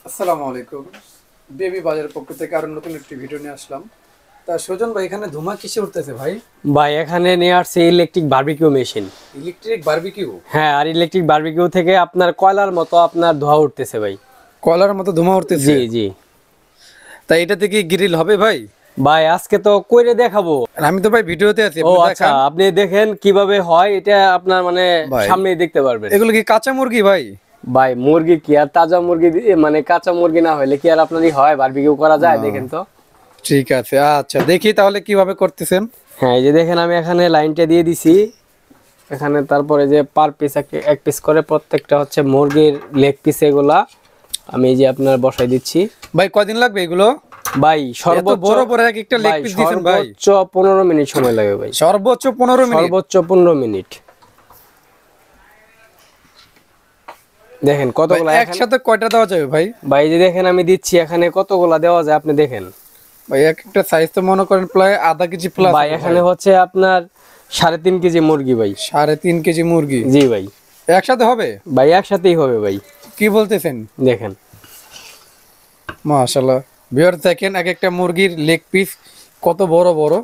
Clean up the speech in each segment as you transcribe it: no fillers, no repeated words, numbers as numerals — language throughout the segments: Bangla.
আসসালামু আলাইকুম। বেবি বাজারের পক্ষ থেকে আরো নতুন একটি ভিডিও নিয়ে আসলাম। তা সুজন ভাই, এখানে ধুমা কিসে উঠতেছে ভাই? ভাই এখানে নিয়ে আসছে electric barbecue machine. Electric barbecue? হ্যাঁ, আর ইলেকট্রিক বারবিকিউ থেকে আপনার কয়লার মতো আপনার ধোঁয়া উঠতেছে ভাই। কয়লার মতো ধুমা উঠতেছে? জি জি। তা এটাতে কি গ্রিল হবে ভাই? ভাই আজকে তো কইরে দেখাবো। আর আমি তো ভাই ভিডিওতে আছি, ও আপনি আচ্ছা, দেখান। আপনি দেখেন কিভাবে হয়, এটা আপনার মানে ভাই সামনেই দেখতে পারবেন। এগুলো কি কাঁচা মুরগি ভাই? ভাই মুরগি কি আর তাজা মুরগি মানে কাঁচা মুরগি না হলে কি আর আপনারই হয় বারবিকিউ করা যায়? দেখেন তো। ঠিক আছে, আচ্ছা দেখি তাহলে কিভাবে করতেছেন। হ্যাঁ, এই যে দেখেন আমি এখানে লাইনটা দিয়ে দিছি এখানে। তারপরে যে পার পিস এক পিস করে প্রত্যেকটা হচ্ছে মুরগির লেগ পিস, এগুলা আমি এই যে আপনার বসাই দিচ্ছি। ভাই কয়দিন লাগবে এগুলো? ভাই এত সর্বোচ্চ বড় বড় এক একটা লেগ পিস দিবেন ভাই? সর্বোচ্চ 15 মিনিট সময় লাগে ভাই। সর্বোচ্চ 15 মিনিট? সর্বোচ্চ 15 মিনিট। দেখেন কতগুলা একসাথে কয়টা দেওয়া যাবে ভাই? ভাই এই যে দেখেন আমি দিচ্ছি এখানে কতগুলা দেওয়া যায় আপনি দেখেন। ভাই এক একটা সাইজ তো মনে করেন প্রায় আধা কেজি প্লাস। ভাই এখানে হচ্ছে আপনার 3.5 কেজি মুরগি ভাই। 3.5 কেজি মুরগি? জি ভাই। একসাথে হবে ভাই একসাথেই হবে ভাই। কি বলতেছেন? দেখেন মাশাআল্লাহ, ভিউয়ার দেখেন এক একটা মুরগির লেগ পিস কত বড় বড়।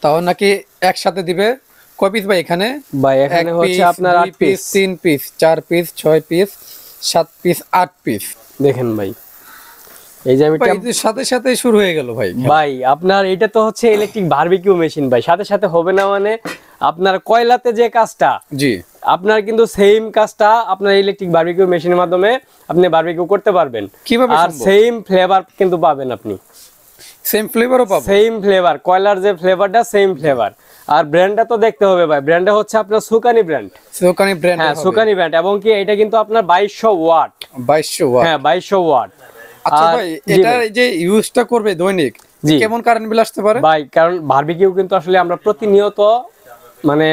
তাও নাকি একসাথে দিবে কয় পিস ভাই এখানে? ভাই এখানে হচ্ছে আপনার 8 piece. 3 piece, 4 piece, 6 piece, 7 piece, 8 piece. দেখেন ভাই এই যে আমি ভাই এদের সাথে সাথে শুরু হয়ে গেল ভাই। ভাই আপনার এটা তো হচ্ছে ইলেকট্রিক বারবিকিউ মেশিন ভাই, সাথে সাথে হবে না মানে আপনার কয়লাতে যে কাজটা জি, আপনার কিন্তু সেম কাজটা আপনার ইলেকট্রিক বারবিকিউ মেশিনের মাধ্যমে আপনি বারবিকিউ করতে পারবেন। কিভাবে আর সম্ভব? সেম ফ্লেভার কিন্তু পাবেন আপনি। সেম ফ্লেভারও পাবো? সেম ফ্লেভার, কয়লার যে ফ্লেভারটা সেম ফ্লেভার। আর ব্র্যান্ডটা তো দেখতে হবে ভাই, ব্র্যান্ডটা হচ্ছে আপনার সুকানি ব্র্যান্ড। সুকানি ব্র্যান্ড? হ্যাঁ সুকানি ব্র্যান্ড, এবং কি এটা কিন্তু আপনার 2200 ওয়াট। 2200 ওয়াট? হ্যাঁ 2200 ওয়াট। আচ্ছা আর ভাই, জি এটা ভাই। যে ইউজটা করবে দৈনিক, জি। কেমন কারেন্ট বিল আসতে পারে? ভাই কারণ বারবিকিউ কিন্তু আসলে আমরা প্রতিনিয়ত মানে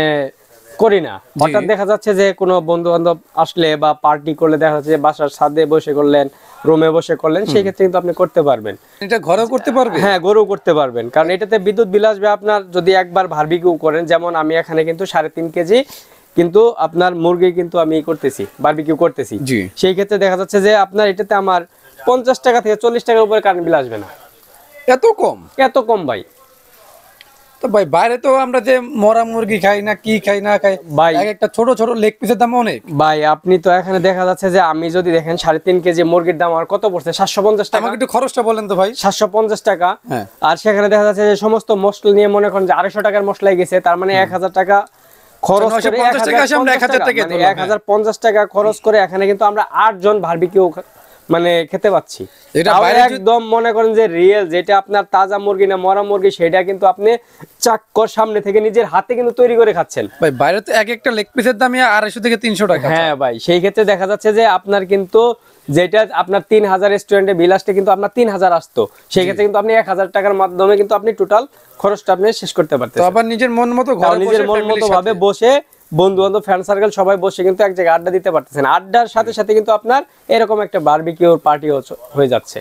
করি না। হঠাৎ দেখা যাচ্ছে যে কোনো বন্ধু বান্ধব আসলে বা পার্টি করলে দেখা যাচ্ছে যে বাসার ছাদে বসে করলেন, রুমে বসে করলেন, সেই ক্ষেত্রে কিন্তু আপনি করতে পারবেন। এটা ঘরেও করতে পারবে? হ্যাঁ গরু করতে পারবেন, কারণ এটাতে বিদ্যুৎ বিল আসবে আপনার যদি একবার বারবিকিউ করেন। যেমন আমি এখানে কিন্তু 3.5 কেজি কিন্তু আপনার মুরগি কিন্তু আমি করতেছি, বারবিকিউ করতেছি। জি। সেই ক্ষেত্রে দেখা যাচ্ছে যে আপনার এটাতে আমার 50 টাকা থেকে 40 টাকার উপরে কারেন্ট বিল আসবে না। এত কম? এত কম ভাই। তো ভাই বাইরে তো আমরা যে মরা মুরগি খাই না কি খাই না খাই ভাই এক একটা ছোট ছোট লেগ পিসের দাম অনেক। ভাই আপনি তো এখানে দেখা যাচ্ছে যে আমি যদি দেখেন 3.5 কেজি মুরগির দাম আর কত পড়ছে? 750 টাকা। আমাকে একটু খরচটা বলেন তো ভাই। 750 টাকা। হ্যাঁ। আর সেখানে দেখা যাচ্ছে যে সমস্ত মশলা নিয়ে মনে করেন যে 250 টাকার মশলাই গেছে, তার মানে 1000 টাকা খরচ করে 950 টাকা আসে, আমরা 1000 টাকা মানে 1050 টাকা খরচ করে এখানে কিন্তু আমরা 8 জন বারবিকিউ মানে খেতে পাচ্ছি। এটা তাও বাইরে একদম মনে করেন যে রিয়েল, যেটা আপনার তাজা মুরগি না মরা মুরগি, সেটা কিন্তু আপনি চাক্কর সামনে থেকে নিজের হাতে কিন্তু তৈরি করে খাচ্ছেন। ভাই বাইরে তো এক একটা লেগ পিসের দামই 250 থেকে 300 টাকা। হ্যাঁ ভাই, সেই ক্ষেত্রে দেখা যাচ্ছে যে আপনার কিন্তু যেটা আপনার 3000 রেস্টুরেন্টে বিল আসতে কিন্তু আপনার 3000 আসতো, সেই ক্ষেত্রে কিন্তু আপনি 1000 টাকার মাধ্যমে কিন্তু আপনি টোটাল খরচটা আপনি শেষ করতে তো পারতেছেন। আবার নিজের মন মতো তাও ঘরে নিজের বসে মন মতো ফ্যামিলির ভাবে সাথে। বসে বন্ধু বান্ধব ফ্রেন্ড সার্কেল সবাই বসে কিন্তু এক জায়গায় আড্ডা দিতে পারতেছেন। আড্ডার সাথে সাথে কিন্তু আপনার এরকম একটা বারবিকিউর পার্টি হয়ে যাচ্ছে।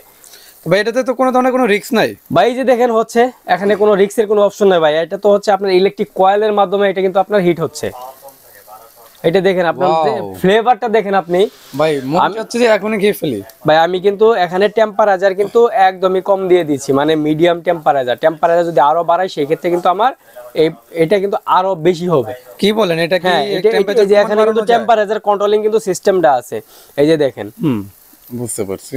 ভাই এটাতে তো কোনো ধরনের কোনো রিস্ক নাই? ভাই যে দেখেন হচ্ছে এখানে কোনো রিস্কের কোনো অপশন নাই ভাই। এটা তো হচ্ছে আপনার ইলেকট্রিক কয়েলের মাধ্যমে এটা কিন্তু আপনার হিট হচ্ছে। এটা দেখেন আপনার ফ্লেভারটা দেখেন আপনি। ভাই মনে হচ্ছে যে এখনই খেয়ে ফেলি। ভাই আমি কিন্তু এখানে টেম্পারেচার কিন্তু একদমই কম দিয়ে দিচ্ছি, মানে মিডিয়াম টেম্পারেচার। টেম্পারেচার যদি আরো বাড়াই সেই ক্ষেত্রে কিন্তু আমার এটা কিন্তু আরো বেশি হবে। কি বলেন, এটা কি হ্যাঁ টেম্পারেচার যে এখানে কিন্তু টেম্পারেচার কন্ট্রোলিং কিন্তু সিস্টেমটা আছে, এই যে দেখেন। বুঝতে পারছি।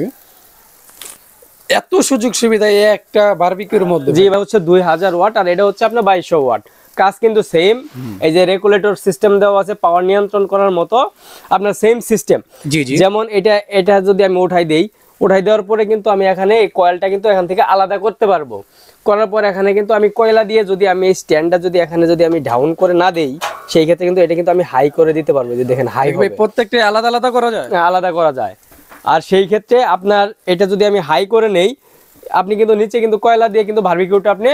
এত সুযোগ সুবিধা এই একটা বারবিকিউর মধ্যে? জি ভাই হচ্ছে 2000 ওয়াট, আর এটা হচ্ছে আপনার 2200 ওয়াট। কাজ কিন্তু সেম। এই যে রেগুলেটর সিস্টেম দেওয়া আছে পাওয়ার নিয়ন্ত্রণ করার মতো, আপনার সেম সিস্টেম। জি জি। যেমন এটা যদি আমি উঠাই দেওয়ার পরে কিন্তু আমি এখানে এই কয়েলটা কিন্তু এখান থেকে আলাদা করতে পারবো। করার পর এখানে কিন্তু আমি কয়লা দিয়ে যদি আমি এই স্ট্যান্ডটা যদি এখানে যদি আমি ডাউন করে না দেই, সেই ক্ষেত্রে কিন্তু এটা কিন্তু আমি হাই করে দিতে পারবো। যে দেখেন হাই হবে, প্রত্যেকটা আলাদা আলাদা করা যায়? আলাদা করা যায়। আর সেই ক্ষেত্রে আপনার এটা যদি আমি হাই করে নেই, আপনি কিন্তু নিচে কিন্তু কয়লা দিয়ে কিন্তু বারবিকিউটা আপনি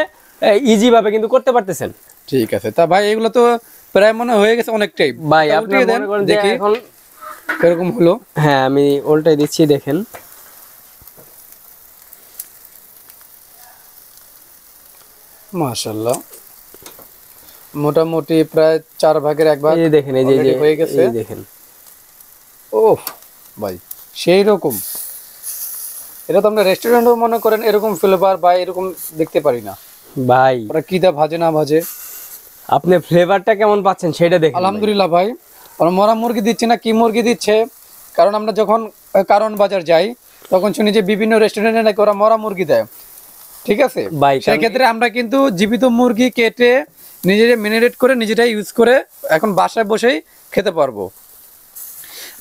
ইজি ভাবে কিন্তু করতে পারতেছেন। ঠিক আছে। তা ভাই এগুলো তো প্রায় মনে হয়ে গেছে অনেকটাই। ভাই আপনি মনে করেন যে দেখি এখন এরকম হলো। হ্যাঁ আমি উল্টাই দিচ্ছি দেখেন। মাশাআল্লাহ, মোটামুটি প্রায় 4 ভাগের 1 ভাগ এই যে দেখেন, এই যে already হয়ে গেছে। এই দেখেন। ওহ ভাই সেই রকম। এটা তো আমরা রেস্টুরেন্টও মনে করেন এরকম ফ্লেভার বা এরকম দেখতে পারি না ভাই ওরা কি দা ভাজে না ভাজে। আপনি ফ্লেভারটা কেমন পাচ্ছেন সেটা দেখেন। আলহামদুলিল্লাহ ভাই, ওরা মরা মুরগি দিচ্ছে না কি মুরগি দিচ্ছে, কারণ আমরা যখন কারণ বাজার যাই তখন শুনি যে বিভিন্ন রেস্টুরেন্টে নাকি ওরা মরা মুরগি দেয়, ঠিক আছে ভাই, সেই ক্ষেত্রে আমরা কিন্তু জীবিত মুরগি কেটে নিজেরাই ম্যারিনেট করে নিজেরাই ইউজ করে এখন বাসায় বসেই খেতে পারবো।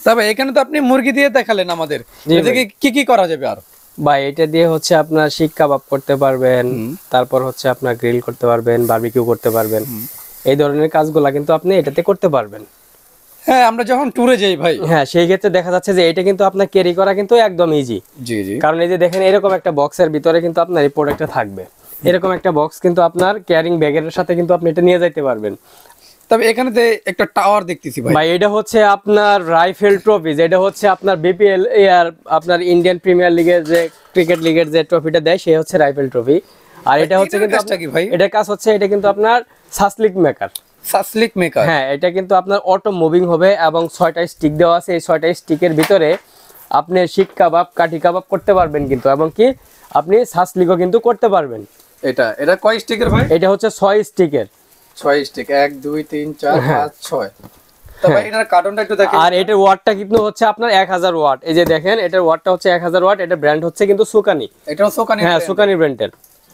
তবে এখানে তো আপনি মুরগি দিয়ে দেখালেন আমাদের, এদিকে কি কি করা যাবে আর? ভাই এটা দিয়ে হচ্ছে আপনার শিক কাবাব করতে পারবেন, তারপর হচ্ছে আপনার গ্রিল করতে পারবেন, বারবিকিউ করতে পারবেন, এই ধরনের কাজগুলা কিন্তু আপনি এটাতে করতে পারবেন। হ্যাঁ আমরা যখন ট্যুরে যাই ভাই, হ্যাঁ সেই ক্ষেত্রে দেখা যাচ্ছে যে এটা কিন্তু আপনার ক্যারি করা কিন্তু একদম ইজি। জি জি। কারণ এই যে দেখেন এরকম একটা বক্সের ভিতরে কিন্তু আপনার এই প্রোডাক্টটা থাকবে, এরকম একটা বক্স কিন্তু আপনার ক্যারিং ব্যাগের সাথে কিন্তু আপনি এটা নিয়ে যাইতে পারবেন। তবে এখানে তো একটা টাওয়ার দেখতেছি ভাই। ভাই এটা হচ্ছে আপনার রাইফেল ট্রফি, যেটা হচ্ছে আপনার বিপিএল এর আপনার ইন্ডিয়ান প্রিমিয়ার লিগের যে ক্রিকেট লিগের যে ট্রফিটা দেয় সেই হচ্ছে রাইফেল ট্রফি। আর এটা হচ্ছে কিন্তু কাজটা কি ভাই? এটার কাজ হচ্ছে এটা কিন্তু আপনার সাসলিক মেকার। সাসলিক মেকার, হ্যাঁ এটা কিন্তু আপনার অটো মুভিং হবে এবং 6টা স্টিক দেওয়া আছে। এই 6টা স্টিকের ভিতরে আপনি শিক কাবাব, কাঠি কাবাব করতে পারবেন কিন্তু, এবং কি আপনি সাসলিকও কিন্তু করতে পারবেন। এটা কয় স্টিকের ভাই? এটা হচ্ছে 6 স্টিকের। 6 স্টিক, 1 2 3 4 5 6। তবে এটার কার্টনটা একটু দেখেন। আর এটার ওয়াটটা কিন্তু হচ্ছে আপনার 1000 ওয়াট। এই যে দেখেন এটার ওয়াটটা হচ্ছে 1000 ওয়াট। এটা ব্র্যান্ড হচ্ছে কিন্তু সুকানি। এটাও সোকানি? হ্যাঁ সুকানি ব্র্যান্ডের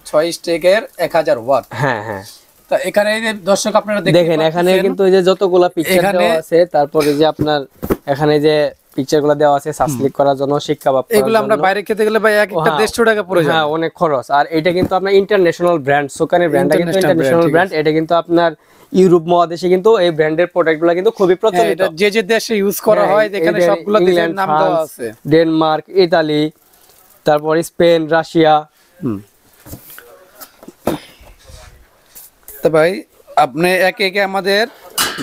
6 স্টিকের 1000 ওয়াট। হ্যাঁ হ্যাঁ। তা এখানে এই যে দর্শক আপনারা দেখেন এখানে কিন্তু এই যে যতগুলা পিকচার দেওয়া আছে, তারপরে যে আপনার এখানে যে পিকচারগুলো দেওয়া আছে সাসলিক করার জন্য, শিক কাবাব করার এগুলো আমরা জন্য। বাইরে খেতে গেলে ভাই এক একটা 150 টাকা পড়ে যায়। হ্যাঁ অনেক খরচ। আর এটা কিন্তু আপনার ইন্টারন্যাশনাল ব্র্যান্ড, সুকানি ব্র্যান্ডটা কিন্তু ইন্টারন্যাশনাল ব্র্যান্ড। এটা কিন্তু আপনার ইউরোপ মহাদেশে কিন্তু এই ব্র্যান্ডের প্রোডাক্টগুলো কিন্তু খুবই প্রচলিত। এটা যে যে দেশে ইউজ করা হয় এখানে সবগুলো দেশের নাম দেওয়া আছে। ডেনমার্ক, ইতালি, তারপর স্পেন, রাশিয়া। তো ভাই আপনি একে একে আমাদের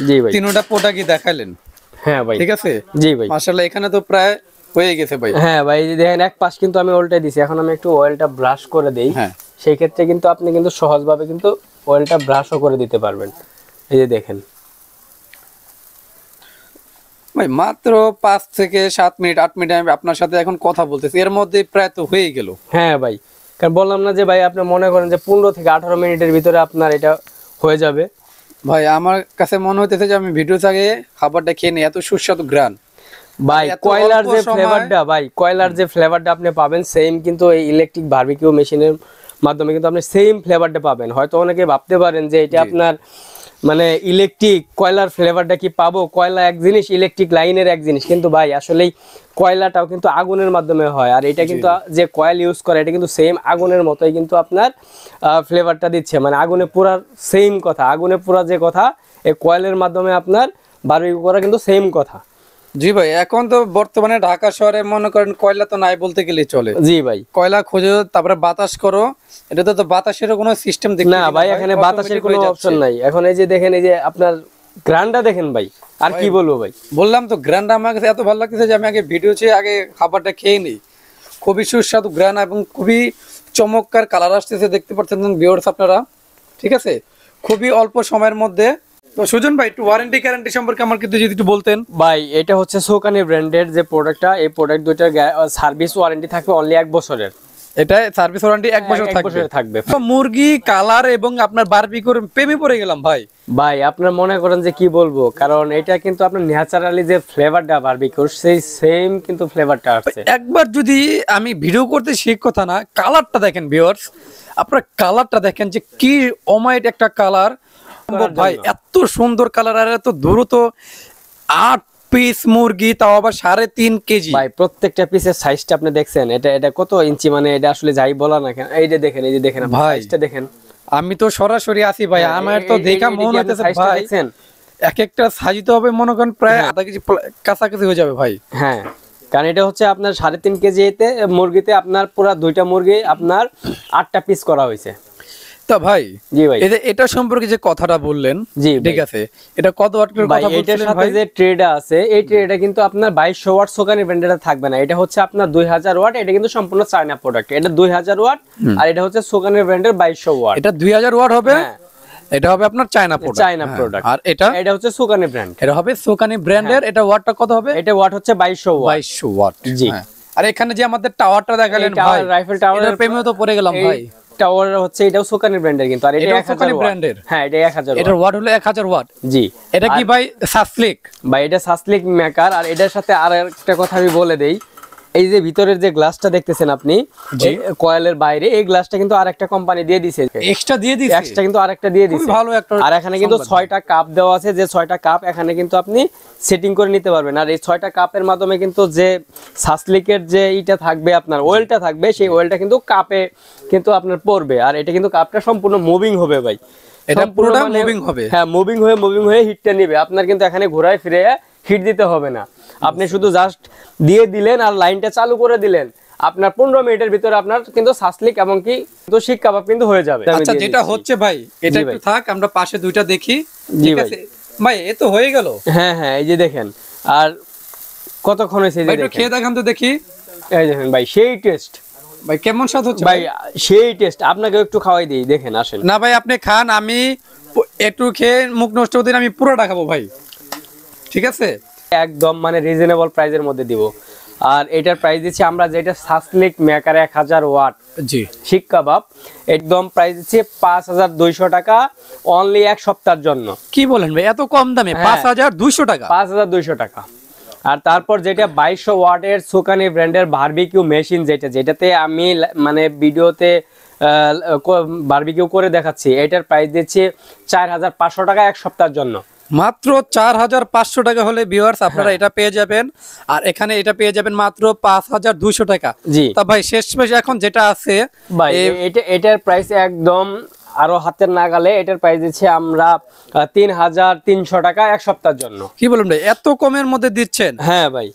জি ভাই তিনটা প্রোডাক্টই দেখালেন। হ্যাঁ ভাই ঠিক আছে জি ভাই। মাশাআল্লাহ এখানে তো প্রায় হয়ে গেছে ভাই। হ্যাঁ ভাই দেখেন এক পাশ কিন্তু আমি উল্টে দিছি, এখন আমি একটু অয়েলটা ব্রাশ করে দেই। হ্যাঁ সেই ক্ষেত্রে কিন্তু আপনি কিন্তু সহজভাবে কিন্তু অয়েলটা ব্রাশও করে দিতে পারবেন। এই যে দেখেন ভাই মাত্র 5 থেকে 7 মিনিট 8 মিনিট আমি আপনার সাথে এখন কথা বলতেছি, এর মধ্যে প্রায় তো হয়ে গেল। হ্যাঁ ভাই, কারণ বললাম না যে ভাই আপনি মনে করেন যে 15 থেকে 18 মিনিটের ভিতরে আপনার এটা হয়ে যাবে। ভাই আমার কাছে মনে হইতেছে যে আমি ভিডিও আগে খাবারটা খেয়ে নিই, এত সুস্বাদু গ্রান। ভাই এত কয়লার অল্প যে সময়- ফ্লেভারটা, ভাই কয়লার যে ফ্লেভারটা আপনি পাবেন সেম কিন্তু এই ইলেকট্রিক বারবিকিউ মেশিনের মাধ্যমে কিন্তু আপনি সেম ফ্লেভারটা পাবেন। হয়তো অনেকে ভাবতে পারেন যে এটা আপনার মানে ইলেকট্রিক কয়লার ফ্লেভারটা কি পাবো, কয়লা এক জিনিস, ইলেকট্রিক লাইনের এক জিনিস, কিন্তু ভাই আসলেই কয়লাটাও কিন্তু আগুনের মাধ্যমে হয়। আর এটা কিন্তু যে কয়েল ইউজ করে এটা কিন্তু সেম আগুনের মতোই কিন্তু আপনার ফ্লেভারটা দিচ্ছে, মানে আগুনে পোড়ার সেম কথা, আগুনে পোড়া যে কথা এই কয়েলের মাধ্যমে আপনার বারবিকিউ করা কিন্তু সেম কথা। জি ভাই এখন তো বর্তমানে ঢাকা শহরে মনে করেন কয়লা তো নাই বলতে গেলে চলে। জি ভাই। কয়লা খোঁজো তারপরে বাতাস করো, এটা তো বাতাসের কোনো সিস্টেম দেখতে না ভাই এখানে বাতাসের কোনো অপশন নাই। এখন এই যে দেখেন এই যে আপনার গ্রানটা দেখেন ভাই, আর কি বলবো ভাই। বললাম তো গ্রানটা আমার কাছে এত ভালো লাগতেছে যে আমি আগে ভিডিও চেয়ে আগে খাবারটা খেয়ে নিই। খুবই সুস্বাদু গ্রান এবং খুবই চমৎকার কালার আসতেছে, দেখতে পাচ্ছেন ভিউয়ার্স আপনারা। ঠিক আছে খুবই অল্প সময়ের মধ্যে। তো সুজন ভাই একটু ওয়ারেন্টি গ্যারান্টি সম্পর্কে আমার কিন্তু যদি একটু বলতেন। ভাই এটা হচ্ছে সোকানি ব্র্যান্ডের যে প্রোডাক্টটা, এই প্রোডাক্ট দুইটার সার্ভিস ওয়ারেন্টি থাকবে অনলি 1 বছরের। এটা সার্ভিস ওয়ারেন্টি 1 বছর থাকবে। তো মুরগি কালার এবং আপনার বারবিকিউর প্রেমে পড়ে গেলাম ভাই। ভাই আপনার মনে করেন যে কি বলবো, কারণ এটা কিন্তু আপনার ন্যাচারালি যে ফ্লেভারটা বারবিকিউর সেই সেম কিন্তু ফ্লেভারটা আসছে। একবার যদি আমি ভিডিও করতে সেই কথা না, কালারটা দেখেন ভিউয়ার্স, আপনার কালারটা দেখেন যে কি অমাইট একটা কালার ভাই, এত সুন্দর কালার আর এত দ্রুত 8 পিস মুরগি, তাও আবার 3.5 কেজি। ভাই প্রত্যেকটা পিসের সাইজটা আপনি দেখছেন, এটা কত ইঞ্চি, মানে এটা আসলে যাই বলা না কেন, এই যে দেখেন, এই যে দেখেন ভাই সাইজটা দেখেন। আমি তো সরাসরি আছি ভাই, আমার তো দেখা মনে হইতেছে ভাই দেখছেন এক একটা সাজিতে হবে মনে করেন প্রায় আধা কেজি কাছাকাছি হয়ে যাবে ভাই। হ্যাঁ কারণ এটা হচ্ছে আপনার 3.5 কেজিতে মুরগিতে আপনার পুরো 2টা মুরগি আপনার 8টা পিস করা হয়েছে। তা ভাই জি ভাই এটা সম্পর্কে যে কথাটা বললেন, জি ঠিক আছে এটা কত ওয়াট করে ভাই, কথা এটার বলছিলেন সাথে ভাই? যে ট্রেটা আছে এই ট্রেটা কিন্তু আপনার 2200 ওয়াট সোকানি ব্র্যান্ডের থাকবে না, এটা হচ্ছে আপনার 2000 ওয়াট। এটা কিন্তু সম্পূর্ণ চায়না প্রোডাক্ট, এটা 2000 ওয়াট আর এটা হচ্ছে সোকানি ব্র্যান্ডের 2200 ওয়াট। এটা 2000 ওয়াট হবে। হ্যাঁ এটা হবে আপনার চায়না প্রোডাক্ট। China product. আর এটা এটা হচ্ছে সুকানি ব্র্যান্ড। এটা হবে সোকানি ব্র্যান্ডের। এটা ওয়াটটা কত হবে? এটা ওয়াট হচ্ছে 2200 ওয়াট। 2200 ওয়াট। জি। হ্যাঁ। আর এখানে যে আমাদের টাওয়ারটা দেখালেন ভাই, রাইফেল টাওয়ার এটার প্রেমে তো পড়ে গেলাম ভাই। টাওয়ার হচ্ছে এটাও সুকানি ব্র্যান্ডের কিন্তু, আর এটা এটাও 1000 সোকানি ওয়াট। ব্র্যান্ডের। হ্যাঁ, এটা 1000 এটার ওয়াট। ওয়াট হলো 1000 ওয়াট। জি। এটা কি ভাই সাসলিক? ভাই এটা সাসলিক মেকার। আর এটার সাথে আর একটা কথা আমি বলে দেই, এই যে ভিতরের যে গ্লাসটা দেখতেছেন আপনি কয়েলের বাইরে, এই গ্লাসটা কিন্তু আরেকটা কোম্পানি দিয়ে দিয়েছে, এক্সট্রা দিয়ে দিয়েছে। এক্সট্রা কিন্তু আরেকটা দিয়ে দিয়েছে। খুবই ভালো একটা। আর এখানে কিন্তু 6টা কাপ দেওয়া আছে, যে 6টা কাপ এখানে কিন্তু আপনি সেটিং করে নিতে পারবেন। আর এই 6টা কাপের মাধ্যমে কিন্তু যে সাসলিকের যে ইটা থাকবে, আপনার অয়েলটা থাকবে, সেই অয়েলটা কিন্তু কাপে কিন্তু আপনার পড়বে। আর এটা কিন্তু কাপটা সম্পূর্ণ মুভিং হবে ভাই, এটা পুরোটা মুভিং হবে। হ্যাঁ, মুভিং হয়ে হিটটা নেবে। আপনার কিন্তু এখানে ঘোরায় ফিরে হিট দিতে হবে না, আপনি শুধু জাস্ট দিয়ে দিলেন আর লাইনটা চালু করে দিলেন, আপনার 15 মিনিটের ভিতরে আপনার কিন্তু সাসলিক এবং কি তো শিক কাবাব কিন্তু হয়ে যাবে। আচ্ছা, যেটা হচ্ছে ভাই এটা একটু থাক, আমরা পাশে দুইটা দেখি। জি ঠিক ভাই। আছে ভাই, এ তো হয়ে গেল। হ্যাঁ হ্যাঁ, এই যে দেখেন, আর কতক্ষণ হয়েছে, এই যে ভাই একটু দেখেন, খেয়ে দেখান তো দেখি। এই দেখেন ভাই, সেই টেস্ট ভাই কেমন স্বাদ হচ্ছে ভাই, সেই টেস্ট। আপনাকে একটু খাওয়াই দিই, দেখেন, আসেন। না ভাই আপনি খান, আমি একটু খেয়ে মুখ নষ্ট হতে আমি পুরোটা খাবো ভাই, ঠিক আছে? একদম মানে রিজনেবল প্রাইসের মধ্যে দিব। আর এটার প্রাইস দিচ্ছি আমরা, যেটা সাসলিক মেকার 1000 ওয়াট জি শিক কাবাব, একদম প্রাইস দিচ্ছি 5200 টাকা অনলি এক সপ্তাহের জন্য। কি বলেন ভাই, এত কম দামে? হ্যাঁ। 5200 টাকা? 5200 টাকা। আর তারপর যেটা 2200 ওয়াটের সুকানি ব্র্যান্ডের বারবিকিউ মেশিন, যেটাতে আমি মানে ভিডিওতে বারবিকিউ করে দেখাচ্ছি, এটার প্রাইস দিচ্ছি 4500 টাকা এক সপ্তাহের জন্য। মাত্র 4500 টাকা হলে ভিউয়ার্স আপনারা এটা পেয়ে যাবেন। আর এখানে এটা পেয়ে যাবেন মাত্র 5200 টাকা। জি। তা ভাই শেষমেশ এখন যেটা আছে ভাই, এটার প্রাইস একদম আরো হাতের নাগালে। এটার প্রাইস দিচ্ছি আমরা 3300 টাকা এক সপ্তাহের জন্য। কি বলেন ভাই, এত কমের মধ্যে দিচ্ছেন? হ্যাঁ ভাই,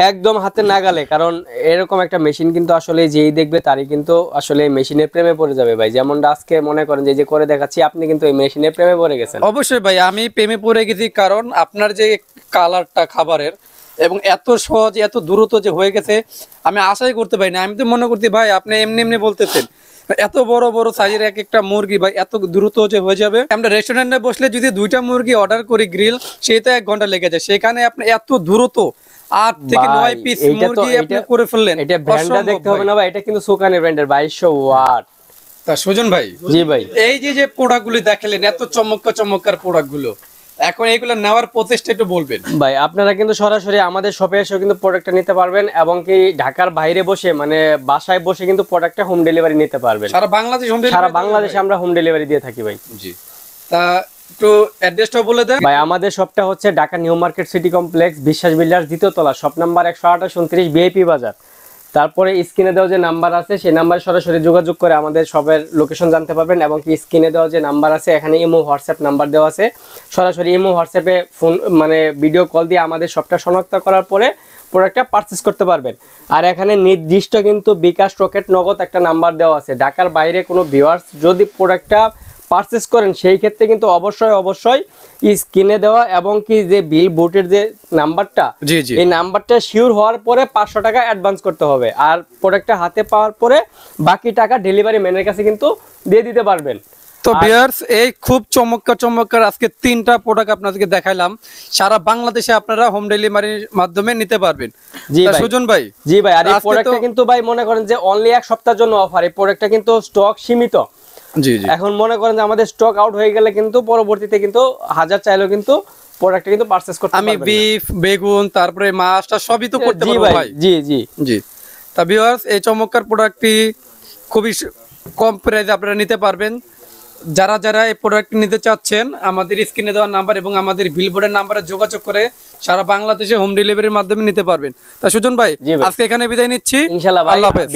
একদম হাতের নাগালে। কারণ এরকম একটা মেশিন কিন্তু আসলে যেই দেখবে তারই কিন্তু আসলে মেশিনের প্রেমে পড়ে যাবে ভাই। যেমনটা আজকে মনে করেন যে করে দেখাচ্ছি, আপনি কিন্তু এই মেশিনের প্রেমে পড়ে গেছেন। অবশ্যই ভাই, আমি প্রেমে পড়ে গেছি, কারণ আপনার যে কালারটা খাবারের এবং এত সহজ এত দ্রুত যে হয়ে গেছে আমি আশাই করতে পারি না। আমি তো মনে করছি ভাই আপনি এমনি এমনি বলতেছেন, এত বড় বড় সাইজের এক একটা মুরগি ভাই এত দ্রুত যে হয়ে যাবে। আমরা রেস্টুরেন্টে বসলে যদি 2টা মুরগি অর্ডার করি গ্রিল, সেটা 1 ঘন্টা লেগে যায়, সেখানে আপনি এত দ্রুত 8 থেকে 9 পিস মুরগি আপনি করে ফেললেন। এটা ব্র্যান্ডটা দেখতে হবে না ভাই, এটা কিন্তু সুকানি ব্র্যান্ডের 2200 ওয়াট। তা সুজন ভাই, জি ভাই, এই যে প্রোডাক্টগুলি দেখালেন, এত চমৎকার প্রোডাক্টগুলো, এখন এগুলো নেওয়ার প্রচেষ্টা একটু বলবেন ভাই। আপনারা কিন্তু সরাসরি আমাদের শপে এসে কিন্তু প্রোডাক্টটা নিতে পারবেন, এবং কি ঢাকার বাইরে বসে মানে বাসায় বসে কিন্তু প্রোডাক্টটা হোম ডেলিভারি নিতে পারবেন। সারা বাংলাদেশ হোম ডেলিভারি? সারা বাংলাদেশে আমরা হোম ডেলিভারি দিয়ে থাকি ভাই। জি। তা একটু অ্যাড্রেসটা বলে দেন ভাই। আমাদের শপটা হচ্ছে Dhaka new market city complex, বিশ্বাস বিল্ডার্স, দ্বিতীয় তলা, শপ নাম্বার 128-29 বিআইপি বাজার। তারপরে স্ক্রিনে দেওয়া যে নাম্বার আছে সেই নাম্বারে সরাসরি যোগাযোগ করে আমাদের শপের লোকেশন জানতে পারবেন, এবং কি স্ক্রিনে দেওয়া যে নাম্বার আছে এখানে ইমো হোয়াটসঅ্যাপ নাম্বার দেওয়া আছে, সরাসরি ইমো হোয়াটসঅ্যাপে ফোন মানে ভিডিও কল দিয়ে আমাদের শপটা শনাক্ত করার পরে প্রোডাক্টটা পারচেজ করতে পারবেন। আর এখানে নির্দিষ্ট কিন্তু বিকাশ, রকেট, নগদ একটা নাম্বার দেওয়া আছে। ঢাকার বাইরে কোনো ভিউয়ার্স যদি প্রোডাক্টটা পারচেজ করেন সেই ক্ষেত্রে কিন্তু অবশ্যই স্ক্রিনে দেওয়া এবং কি যে বিল বোর্ডের যে নাম্বারটা, এই নাম্বারটা শিওর হওয়ার পরে 500 টাকা অ্যাডভান্স করতে হবে। আর প্রোডাক্টটা হাতে পাওয়ার পরে বাকি টাকা ডেলিভারি ম্যানের কাছে কিন্তু দিয়ে দিতে পারবেন। তো ভিউয়ার্স, এই খুব চমৎকার আজকে 3টা প্রোডাক্ট আপনাদেরকে দেখাইলাম, সারা বাংলাদেশে আপনারা হোম ডেলিভারির মাধ্যমে নিতে পারবেন। জি ভাই, সুজন ভাই। জি ভাই। আর এই প্রোডাক্টটা কিন্তু ভাই মনে করেন যে অনলি এক সপ্তাহের জন্য অফার। এই প্রোডাক্টটা কিন্তু স্টক সীমিত। জি। এখন মনে করেন যে আমাদের স্টক আউট হয়ে গেলে কিন্তু পরবর্তীতে কিন্তু 1000 চাইলেও কিন্তু প্রোডাক্টটা কিন্তু পারচেজ করতে পারবেন। আমি বিফ, বেগুন, তারপরে মাছটা সবই তো করতে পারবো ভাই। জি। তা ভিউয়ার্স, এই চমৎকার প্রোডাক্টটি খুবই কম প্রাইসে আপনারা নিতে পারবেন। যারা এই প্রোডাক্ট নিতে চাচ্ছেন আমাদের স্ক্রিনে দেওয়া নাম্বার এবং আমাদের বিলবোর্ডের নাম্বারে যোগাযোগ করে সারা বাংলাদেশে হোম ডেলিভারির মাধ্যমে নিতে পারবেন। তা সুজন ভাই, আজকে এখানে বিদায় নিচ্ছি, ইনশাআল্লাহ। আল্লাহ হাফেজ।